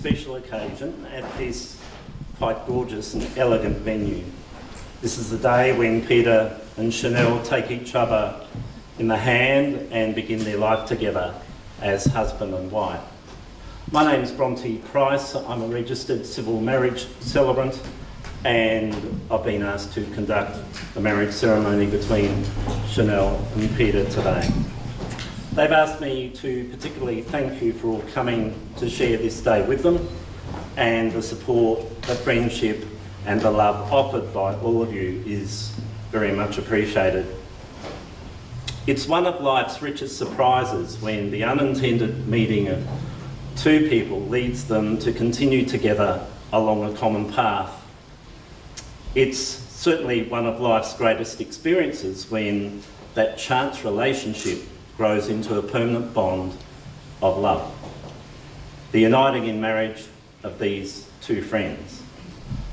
special occasion at this quite gorgeous and elegant venue. This is the day when Peter and Chanelle take each other in the hand and begin their life together as husband and wife. My name is Bronte Price. I'm a registered civil marriage celebrant, and I've been asked to conduct the marriage ceremony between Chanelle and Peter today. They've asked me to particularly thank you for all coming to share this day with them, and the support, the friendship and the love offered by all of you is very much appreciated. It's one of life's richest surprises when the unintended meeting of two people leads them to continue together along a common path. It's certainly one of life's greatest experiences when that chance relationship grows into a permanent bond of love. The uniting in marriage of these two friends.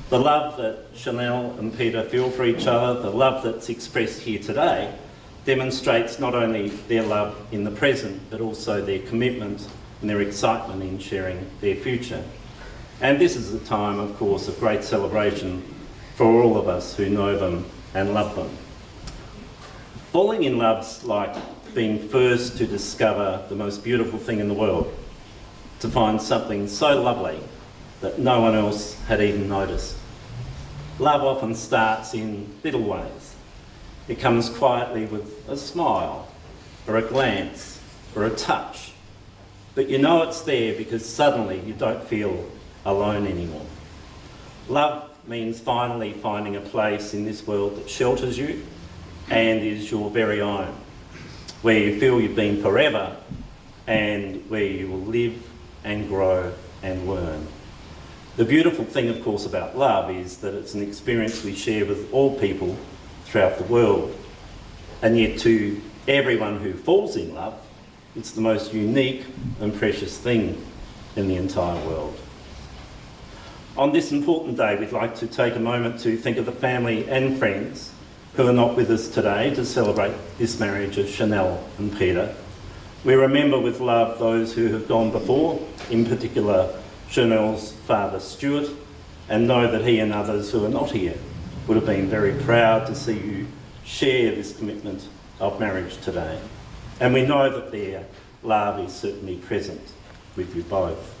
The love that Chanelle and Peter feel for each other, the love that's expressed here today, demonstrates not only their love in the present, but also their commitment and their excitement in sharing their future. And this is a time, of course, of great celebration for all of us who know them and love them. Falling in love's like being first to discover the most beautiful thing in the world, to find something so lovely that no one else had even noticed. Love often starts in little ways. It comes quietly with a smile, or a glance, or a touch. But you know it's there because suddenly you don't feel alone anymore. Love means finally finding a place in this world that shelters you and is your very own, where you feel you've been forever and where you will live and grow and learn. The beautiful thing, of course, about love is that it's an experience we share with all people throughout the world. And yet to everyone who falls in love, it's the most unique and precious thing in the entire world. On this important day, we'd like to take a moment to think of the family and friends who are not with us today to celebrate this marriage of Chanelle and Peter. We remember with love those who have gone before, in particular Chanelle's father Stuart, and know that he and others who are not here would have been very proud to see you share this commitment of marriage today. And we know that their love is certainly present with you both.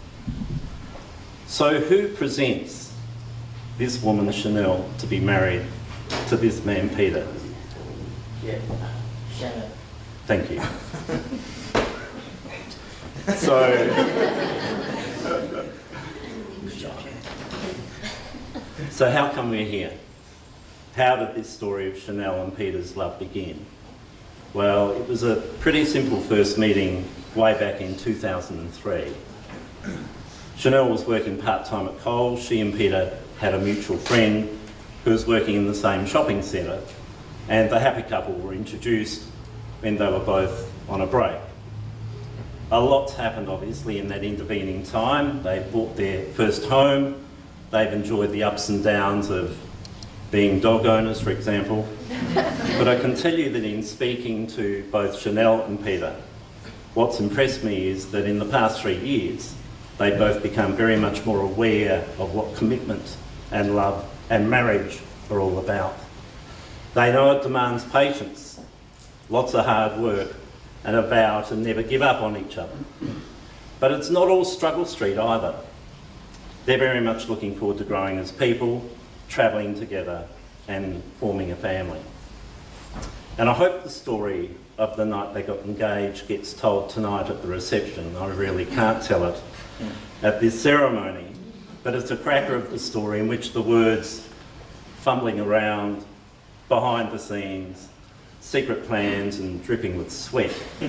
So who presents this woman Chanelle to be married to this man Peter? Yeah, Shannon. Thank you. So how come we're here? How did this story of Chanelle and Peter's love begin? Well, it was a pretty simple first meeting way back in 2003. Chanelle was working part-time at Coles. She and Peter had a mutual friend who was working in the same shopping centre, and the happy couple were introduced when they were both on a break. A lot's happened obviously in that intervening time. They bought their first home. They've enjoyed the ups and downs of being dog owners, for example. But I can tell you that in speaking to both Chanelle and Peter, what's impressed me is that in the past 3 years, they've both become very much more aware of what commitment and love and marriage are all about. They know it demands patience, lots of hard work, and a vow to never give up on each other. But it's not all struggle street either. They're very much looking forward to growing as people, travelling together and forming a family. And I hope the story of the night they got engaged gets told tonight at the reception. I really can't tell it at this ceremony, but it's a cracker of the story in which the words fumbling around, behind the scenes, secret plans and dripping with sweat all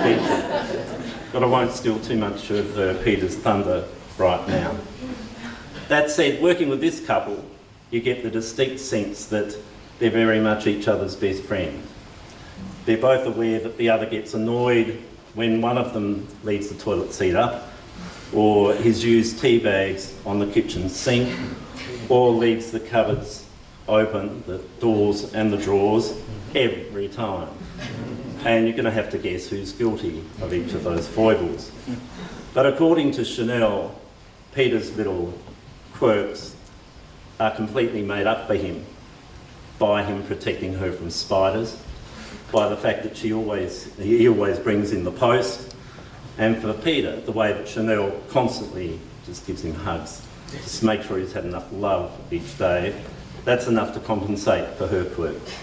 featured. But I won't steal too much of Peter's thunder right now. That said, working with this couple, you get the distinct sense that they're very much each other's best friend. They're both aware that the other gets annoyed when one of them leaves the toilet seat up, or has used tea bags on the kitchen sink, or leaves the cupboards open, the doors and the drawers, every time. And you're going to have to guess who's guilty of each of those foibles. But according to Chanelle, Peter's little quirks are completely made up for him by him protecting her from spiders, by the fact that he always brings in the post, and for Peter, the way that Chanelle constantly just gives him hugs, just make sure he's had enough love each day. That's enough to compensate for her quirks.